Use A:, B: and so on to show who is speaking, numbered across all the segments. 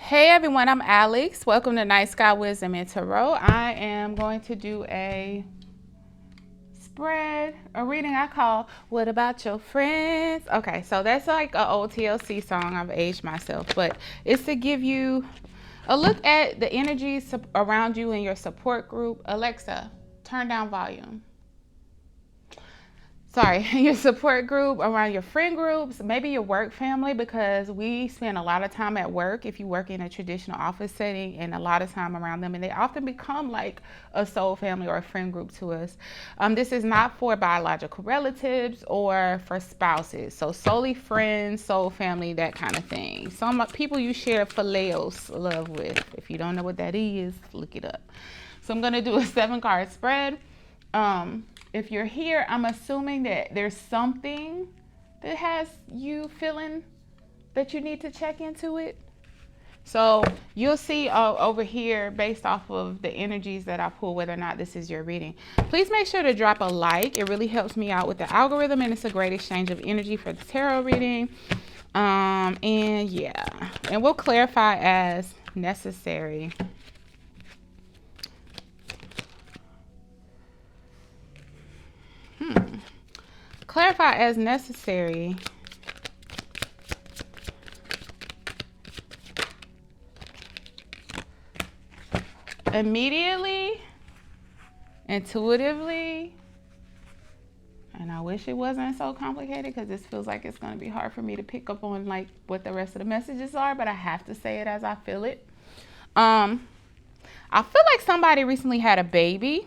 A: Hey everyone, I'm Alex. Welcome to Night Sky Wisdom and Tarot. I am going to do a reading I call What About Your Friends? Okay, so that's like an old TLC song. I've aged myself, but it's to give you a look at the energies around you in your support group. Alexa, turn down volume. Your support group, around your friend groups, maybe your work family, because we spend a lot of time at work if you work in a traditional office setting, and a lot of time around them, and they often become like a soul family or a friend group to us. This is not for biological relatives or for spouses, so solely friends, soul family, that kind of thing. Some people you share phileos love with. If you don't know what that is, look it up. So I'm going to do a 7-card spread. If you're here, I'm assuming that there's something that has you feeling that you need to check into it. So you'll see over here, based off of the energies that I pull, whether or not this is your reading. Please make sure to drop a like. It really helps me out with the algorithm, and it's a great exchange of energy for the tarot reading. And yeah, and we'll clarify as necessary. Clarify as necessary. Immediately, intuitively, and I wish it wasn't so complicated, because this feels like it's going to be hard for me to pick up on like what the rest of the messages are, but I have to say it as I feel it. I feel like somebody recently had a baby.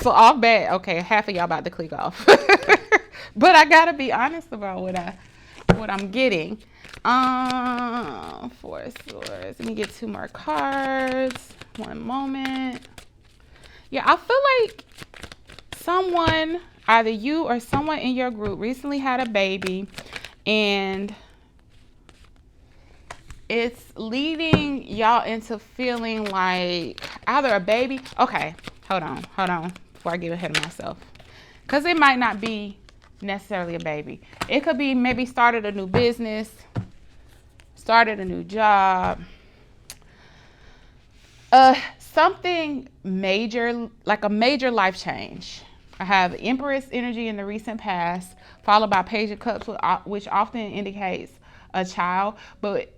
A: So off bat, okay, half of y'all about to click off. But I gotta be honest about what I'm getting. 4 of Swords. Let me get 2 more cards. One moment. Yeah, I feel like someone, either you or someone in your group, recently had a baby, and it's leading y'all into feeling like either a baby. Okay, hold on before I get ahead of myself, because it might not be necessarily a baby. It could be maybe started a new business, started a new job, something major, like a major life change. I have Empress energy in the recent past, followed by Page of Cups, which often indicates a child, but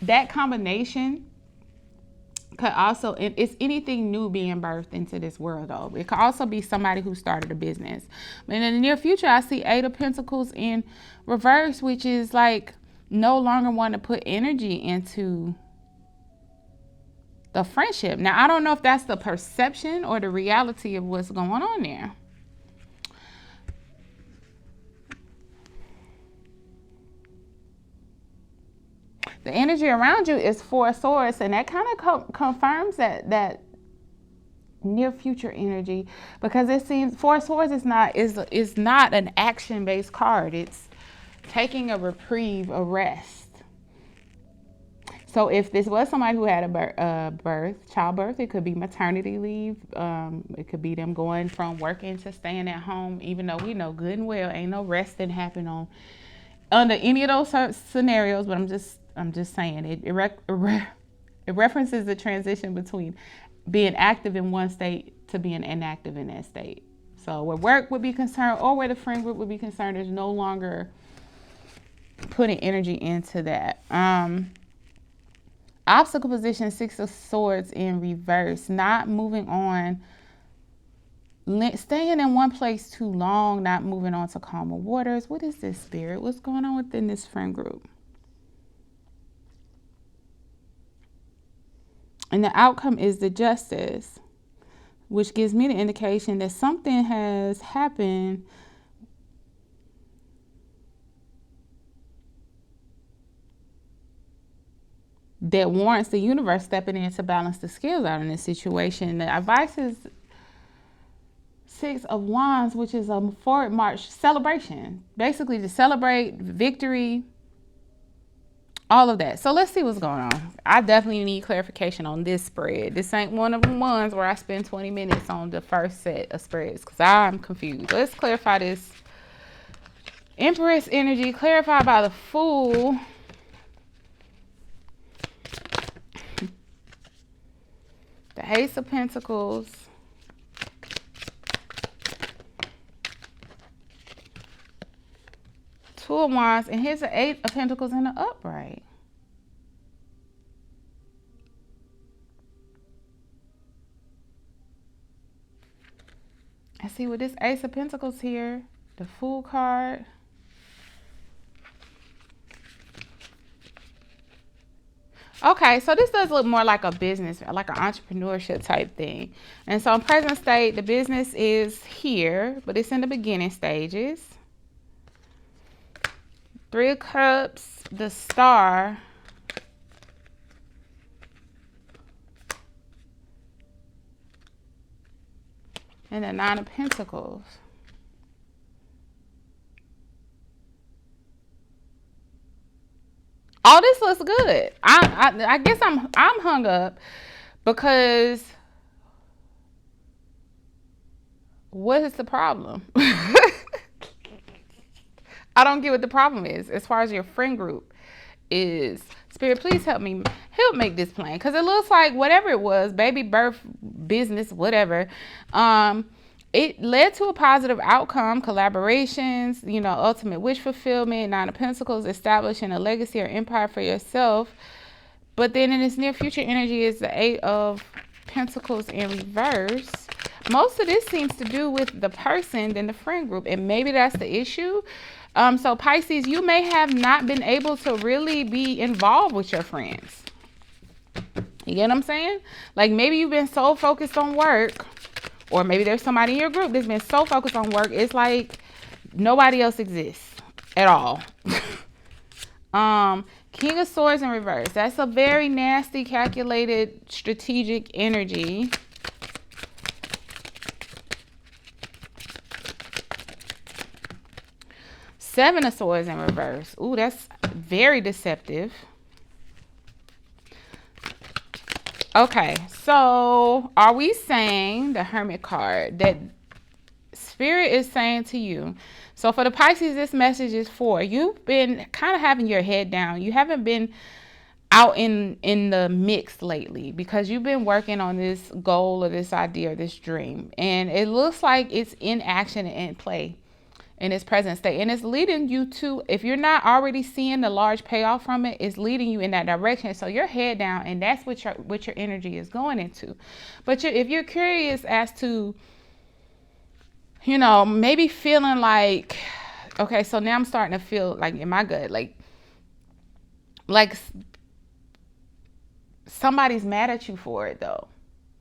A: that combination could also, it's anything new being birthed into this world, though. It could also be somebody who started a business. But in the near future, I see 8 of Pentacles in reverse, which is like no longer want to put energy into the friendship. Now, I don't know if that's the perception or the reality of what's going on there. The energy around you is 4 of Swords, and that kind of confirms that near future energy, because it seems 4 of Swords is not an action based card. It's taking a reprieve, a rest. So if this was somebody who had a childbirth, it could be maternity leave. It could be them going from working to staying at home, even though we know good and well ain't no resting happen under any of those scenarios. But I'm just saying it references the transition between being active in one state to being inactive in that state. So where work would be concerned, or where the friend group would be concerned, is no longer putting energy into that. Obstacle position, 6 of Swords in reverse, not moving on, staying in one place too long, not moving on to calmer waters. What is this, Spirit? What's going on within this friend group? And the outcome is the Justice, which gives me the indication that something has happened that warrants the universe stepping in to balance the scales out in this situation. The advice is 6 of Wands, which is a forward march celebration. Basically to celebrate victory, all of that. So let's see what's going on. I definitely need clarification on this spread. This ain't one of them ones where I spend 20 minutes on the first set of spreads, because I'm confused. Let's clarify this. Empress energy clarified by the Fool. Ace of Pentacles. Two of Wands, and here's the Eight of Pentacles in the upright. I see with this Ace of Pentacles here, the Fool card. Okay, so this does look more like a business, like an entrepreneurship type thing. And so in present state, the business is here, but it's in the beginning stages. Three of Cups, the Star. And the Nine of Pentacles. All this looks good. I guess I'm hung up because what is the problem? I don't get what the problem is as far as your friend group is. Spirit, please help me. Help make this plain, because it looks like whatever it was, baby birth, business, whatever, it led to a positive outcome, collaborations, you know, ultimate wish fulfillment, Nine of Pentacles, establishing a legacy or empire for yourself. But then in this near future energy is the Eight of Pentacles in reverse. Most of this seems to do with the person than the friend group, and maybe that's the issue. So Pisces, you may have not been able to really be involved with your friends. You get what I'm saying? Like maybe you've been so focused on work, or maybe there's somebody in your group that's been so focused on work, it's like nobody else exists at all. King of Swords in reverse. That's a very nasty, calculated, strategic energy. Seven of Swords in reverse. Ooh, that's very deceptive. Okay, so are we saying, the Hermit card, that Spirit is saying to you, so for the Pisces, this message is for, you've been kind of having your head down. You haven't been out in the mix lately because you've been working on this goal or this idea or this dream. And it looks like it's in action and in play in its present state, and it's leading you to, if you're not already seeing the large payoff from it, it's leading you in that direction. So you're head down, and that's what your energy is going into. But if you're curious as to, you know, maybe feeling like, okay, so now I'm starting to feel like in my gut, like somebody's mad at you for it though.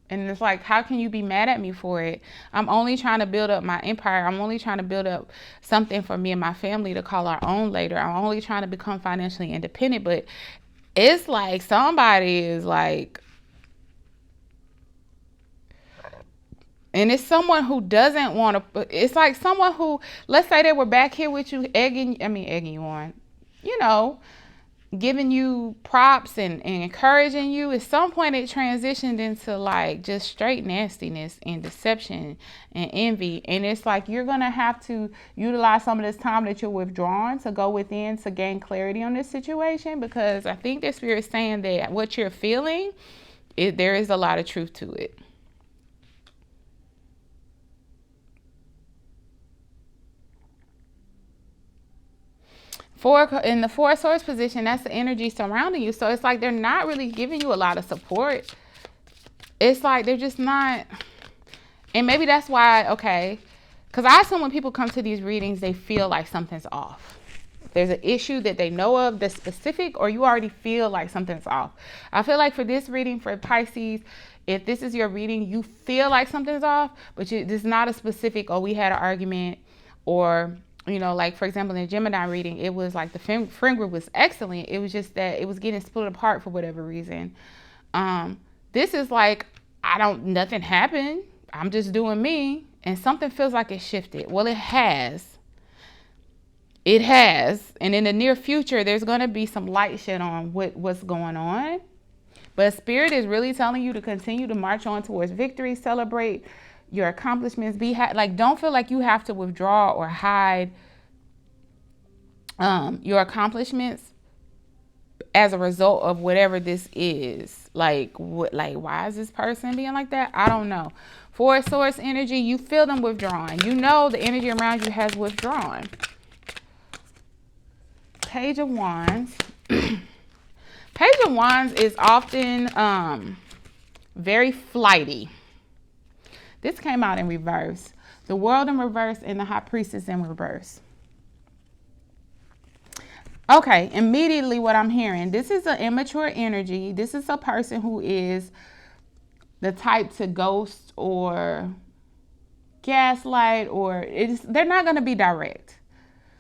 A: And it's like, how can you be mad at me for it? I'm only trying to build up my empire. I'm only trying to build up something for me and my family to call our own later. I'm only trying to become financially independent. But it's like somebody is like, and it's someone who doesn't want to, it's like someone who, let's say they were back here with you, egging you on, you know, giving you props and encouraging you. At some point it transitioned into like just straight nastiness and deception and envy, and it's like you're gonna have to utilize some of this time that you're withdrawn to go within to gain clarity on this situation, because I think the Spirit is saying that what you're feeling, there is a lot of truth to it. In the Four of Swords position, that's the energy surrounding you. So it's like they're not really giving you a lot of support. It's like they're just not. And maybe that's why, okay, because I assume when people come to these readings, they feel like something's off. There's an issue that they know of that's specific, or you already feel like something's off. I feel like for this reading, for Pisces, if this is your reading, you feel like something's off, but it's not a specific, oh, we had an argument, or, you know, like for example, in the Gemini reading, it was like the friend group was excellent. It was just that it was getting split apart for whatever reason. This is like, nothing happened. I'm just doing me, and something feels like it shifted. Well, it has. It has. And in the near future, there's going to be some light shed on what's going on. But Spirit is really telling you to continue to march on towards victory, celebrate your accomplishments, don't feel like you have to withdraw or hide your accomplishments as a result of whatever this is. Like, why is this person being like that? I don't know. Four of Swords energy, you feel them withdrawing. You know the energy around you has withdrawn. Page of Wands. Page of Wands is often very flighty. This came out in reverse. The World in reverse and the High Priestess in reverse. Okay, immediately what I'm hearing, this is an immature energy. This is a person who is the type to ghost or gaslight, or they're not going to be direct.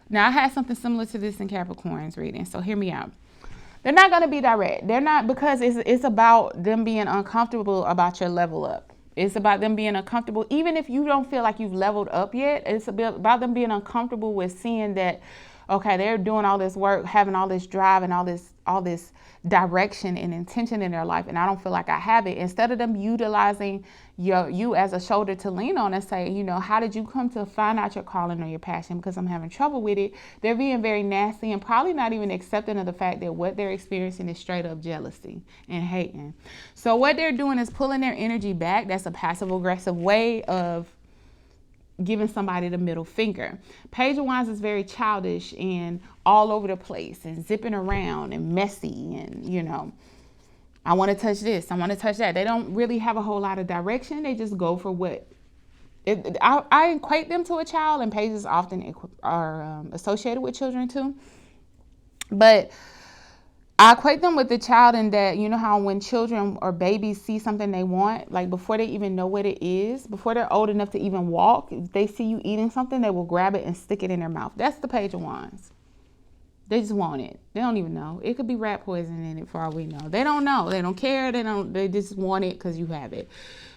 A: Now, I had something similar to this in Capricorn's reading, so hear me out. They're not going to be direct. They're not, because it's about them being uncomfortable about your level up. It's about them being uncomfortable. Even if you don't feel like you've leveled up yet, it's about them being uncomfortable with seeing that, okay, they're doing all this work, having all this drive and all this direction and intention in their life, and I don't feel like I have it. Instead of them utilizing you as a shoulder to lean on and say, you know, how did you come to find out your calling or your passion? Because I'm having trouble with it. They're being very nasty and probably not even accepting of the fact that what they're experiencing is straight up jealousy and hating. So what they're doing is pulling their energy back. That's a passive aggressive way of giving somebody the middle finger. Page of Wands is very childish and all over the place and zipping around and messy and, you know, I want to touch this, I want to touch that. They don't really have a whole lot of direction. They just go for what. I equate them to a child, and pages often are associated with children too. But I equate them with the child in that, you know how when children or babies see something they want, like before they even know what it is, before they're old enough to even walk, if they see you eating something, they will grab it and stick it in their mouth. That's the Page of Wands. They just want it. They don't even know. It could be rat poison in it for all we know. They don't know. They don't care. They just want it because you have it.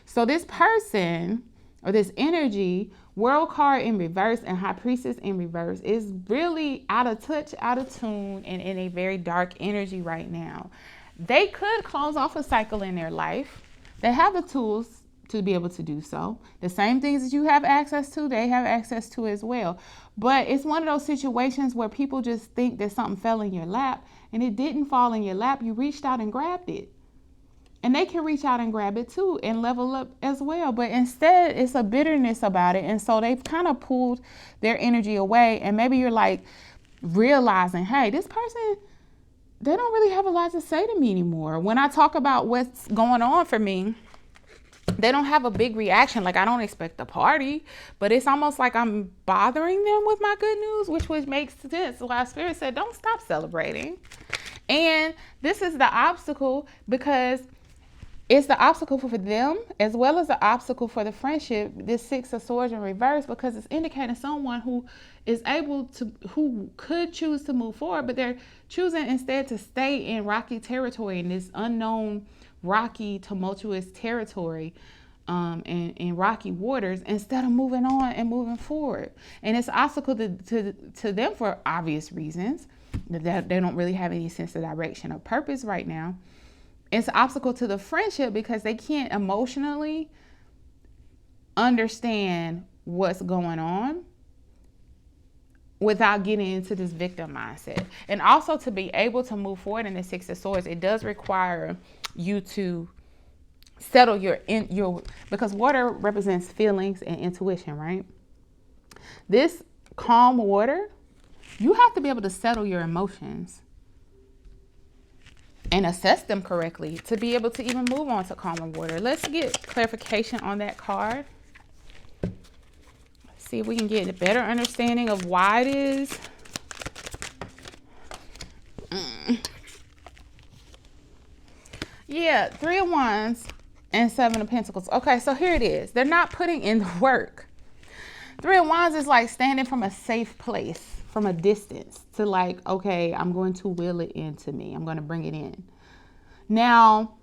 A: So this person or this energy, World card in reverse and High Priestess in reverse, is really out of touch, out of tune, and in a very dark energy right now. They could close off a cycle in their life. They have the tools to be able to do so. The same things that you have access to, they have access to as well. But it's one of those situations where people just think that something fell in your lap, and it didn't fall in your lap. You reached out and grabbed it. And they can reach out and grab it too and level up as well. But instead, it's a bitterness about it. And so they've kind of pulled their energy away. And maybe you're like realizing, hey, this person, they don't really have a lot to say to me anymore. When I talk about what's going on for me, they don't have a big reaction. Like, I don't expect a party, but it's almost like I'm bothering them with my good news, which makes sense. Why Spirit said, don't stop celebrating. And this is the obstacle, because it's the obstacle for them as well as the obstacle for the friendship, this Six of Swords in reverse, because it's indicating someone who is able to, who could choose to move forward, but they're choosing instead to stay in rocky territory, in this unknown, rocky, tumultuous territory, in rocky waters, instead of moving on and moving forward. And it's an obstacle to them for obvious reasons, that they don't really have any sense of direction or purpose right now. It's an obstacle to the friendship because they can't emotionally understand what's going on without getting into this victim mindset. And also, to be able to move forward in the Six of Swords, it does require you to settle your because water represents feelings and intuition, right? This calm water, you have to be able to settle your emotions and assess them correctly to be able to even move on to calmer water. Let's get clarification on that card. See if we can get a better understanding of why it is. Yeah, Three of Wands and Seven of Pentacles. Okay, so here it is. They're not putting in the work. Three of Wands is like standing from a safe place, from a distance, to like, okay, I'm going to will it into me. I'm going to bring it in. Now,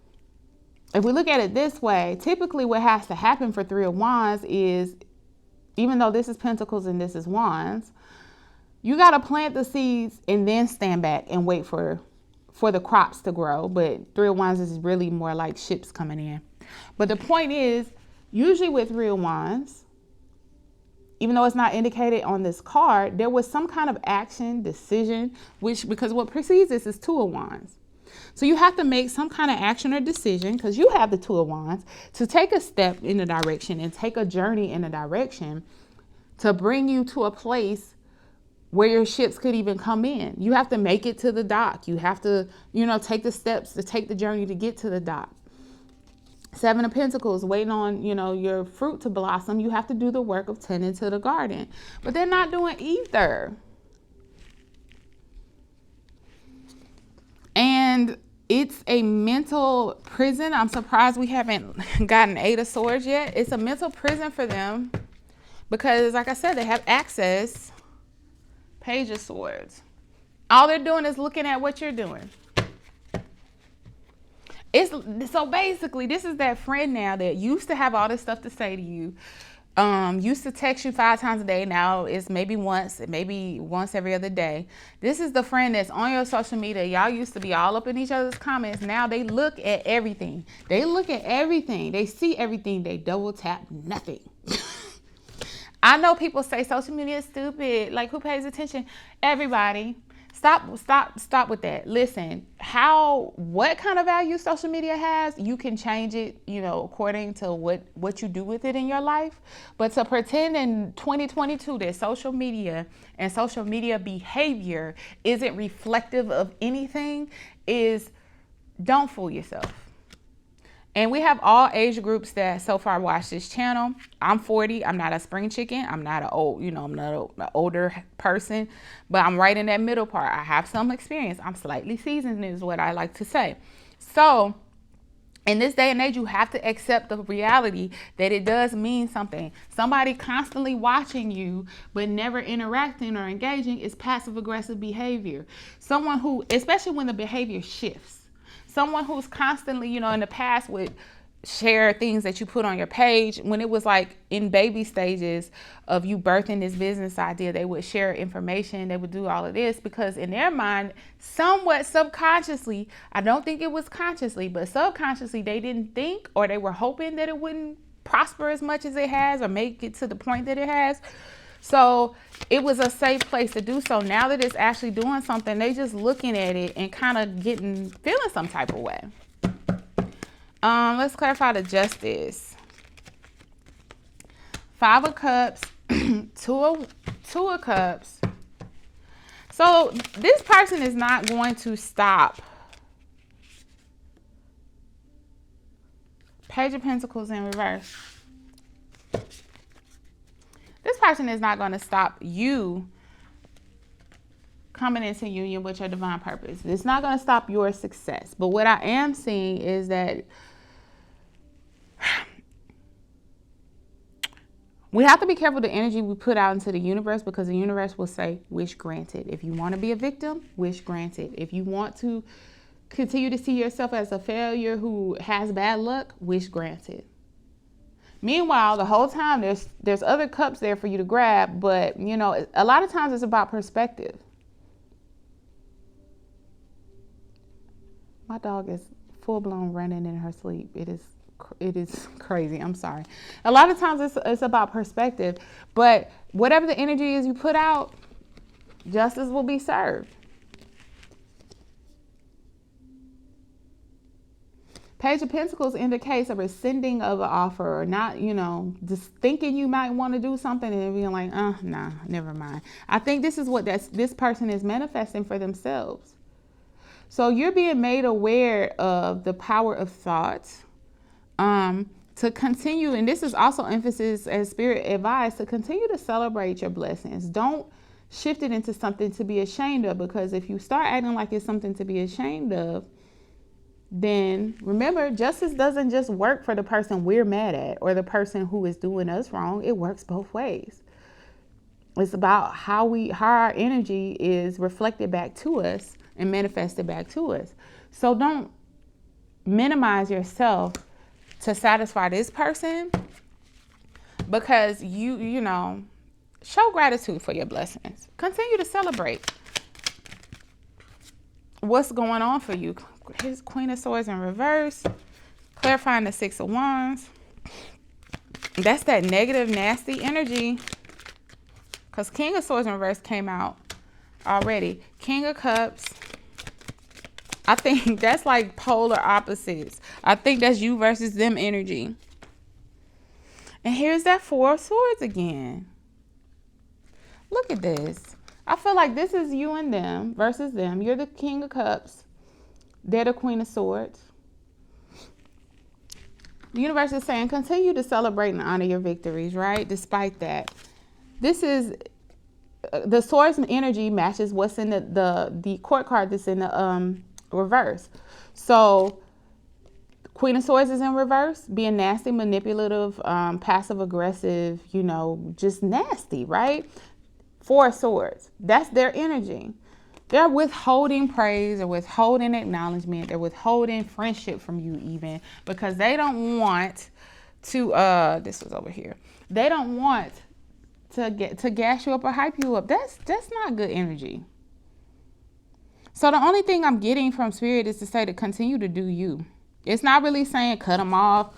A: if we look at it this way, typically what has to happen for Three of Wands is, even though this is Pentacles and this is Wands, you got to plant the seeds and then stand back and wait for the crops to grow. But Three of Wands is really more like ships coming in. But the point is, usually with Three of Wands, even though it's not indicated on this card, there was some kind of action, decision, because what precedes this is Two of Wands. So you have to make some kind of action or decision, because you have the Two of Wands, to take a step in the direction and take a journey in a direction to bring you to a place where your ships could even come in. You have to make it to the dock. You have to, take the steps to take the journey to get to the dock. Seven of Pentacles, waiting on, your fruit to blossom. You have to do the work of tending to the garden. But they're not doing either. And it's a mental prison. I'm surprised we haven't gotten Eight of Swords yet. It's a mental prison for them because, like I said, they have access. Page of Swords. All they're doing is looking at what you're doing. So basically, this is that friend now that used to have all this stuff to say to you. Used to text you 5 times a day. Now it's maybe once every other day. This is the friend that's on your social media. Y'all used to be all up in each other's comments. Now they look at everything. They look at everything. They see everything. They double tap nothing. I know people say social media is stupid. Like, who pays attention? Everybody. Stop with that. Listen, what kind of value social media has, you can change it, according to what you do with it in your life. But to pretend in 2022 that social media and social media behavior isn't reflective of anything don't fool yourself. And we have all age groups that so far watch this channel. I'm 40. I'm not a spring chicken. I'm not an older person, but I'm right in that middle part. I have some experience. I'm slightly seasoned is what I like to say. So in this day and age, you have to accept the reality that it does mean something. Somebody constantly watching you, but never interacting or engaging is passive aggressive behavior. Someone who, especially when the behavior shifts. Someone who's constantly, in the past would share things that you put on your page. When it was like in baby stages of you birthing this business idea, they would share information. They would do all of this because in their mind, somewhat subconsciously, I don't think it was consciously, but subconsciously, they didn't think, or they were hoping that it wouldn't prosper as much as it has or make it to the point that it has. So it was a safe place to do so. Now that it's actually doing something, they just looking at it and kind of feeling some type of way. Let's clarify the Justice. 5 of Cups, two of Cups. So this person is not going to stop. Page of Pentacles in reverse. This person is not going to stop you coming into union with your divine purpose. It's not going to stop your success. But what I am seeing is that we have to be careful the energy we put out into the universe, because the universe will say, wish granted. If you want to be a victim, wish granted. If you want to continue to see yourself as a failure who has bad luck, wish granted. Meanwhile, the whole time there's other cups there for you to grab, but a lot of times it's about perspective. My dog is full blown running in her sleep. It is crazy. I'm sorry. A lot of times it's about perspective, but whatever the energy is you put out, justice will be served. Page of Pentacles indicates a rescinding of an offer, or not, just thinking you might want to do something and being like, nah, never mind. I think this is what this person is manifesting for themselves. So you're being made aware of the power of thought, to continue, and this is also emphasis as Spirit advised, to continue to celebrate your blessings. Don't shift it into something to be ashamed of, because if you start acting like it's something to be ashamed of, then remember, justice doesn't just work for the person we're mad at or the person who is doing us wrong. It works both ways. It's about how our energy is reflected back to us and manifested back to us. So don't minimize yourself to satisfy this person, because you show gratitude for your blessings. Continue to celebrate what's going on for you. Here's Queen of Swords in reverse, clarifying the 6 of Wands. That's that negative, nasty energy, because King of Swords in reverse came out already. King of Cups, I think that's like polar opposites. I think that's you versus them energy. And here's that Four of Swords again. Look at this. I feel like this is you and them versus them. You're the King of Cups. They're the Queen of Swords. The universe is saying continue to celebrate and honor your victories, right? Despite that. This is the Swords energy matches what's in the court card that's in the reverse. So Queen of Swords is in reverse, being nasty, manipulative, passive aggressive, you know, just nasty, right? Four of Swords, that's their energy. They're withholding praise or withholding acknowledgement. They're withholding friendship from you even because they don't want to, this was over here. They don't want to gas you up or hype you up. That's not good energy. So the only thing I'm getting from Spirit is to say to continue to do you. It's not really saying cut them off.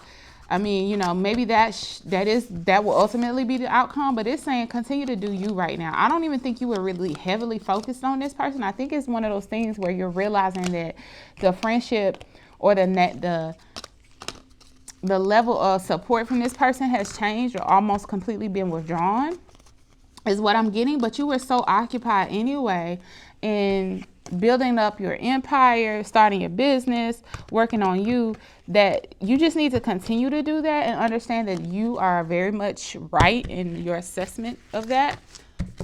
A: I mean, you know, maybe that will ultimately be the outcome, but it's saying continue to do you right now. I don't even think you were really heavily focused on this person. I think it's one of those things where you're realizing that the friendship or the level of support from this person has changed or almost completely been withdrawn is what I'm getting. But you were so occupied anyway in building up your empire, starting your business, working on you, that you just need to continue to do that and understand that you are very much right in your assessment of that,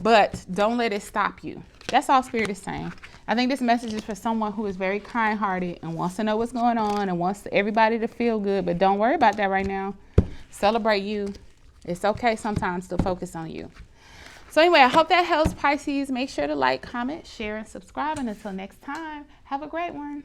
A: but don't let it stop you. That's all Spirit is saying. I think this message is for someone who is very kind-hearted and wants to know what's going on and wants everybody to feel good, but don't worry about that right now. Celebrate you. It's okay sometimes to focus on you. So anyway, I hope that helps, Pisces. Make sure to like, comment, share, and subscribe. And until next time, have a great one.